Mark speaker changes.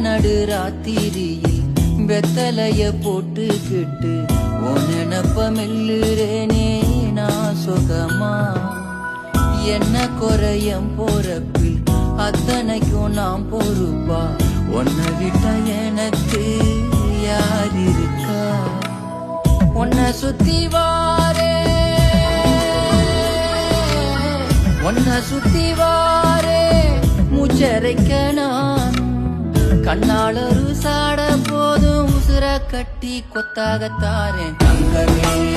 Speaker 1: நடு ராத்திரியில் வெத்தலைய போட்டுக்கிட்டு உனப்ப மெல்லுறேனே நான் சுகமா. என்ன குறையம் போறப்பில் அத்தனைக்கும் நான் பொறுப்பா. உன்னை விட்ட எனக்கு யார் இருக்கா? உன்னை சுத்தி வாரே மூச்சரைக்க நான் கண்ணாளரு சாட போதும் உசுர கட்டி கொத்தாகத்தாரேன். தங்கமே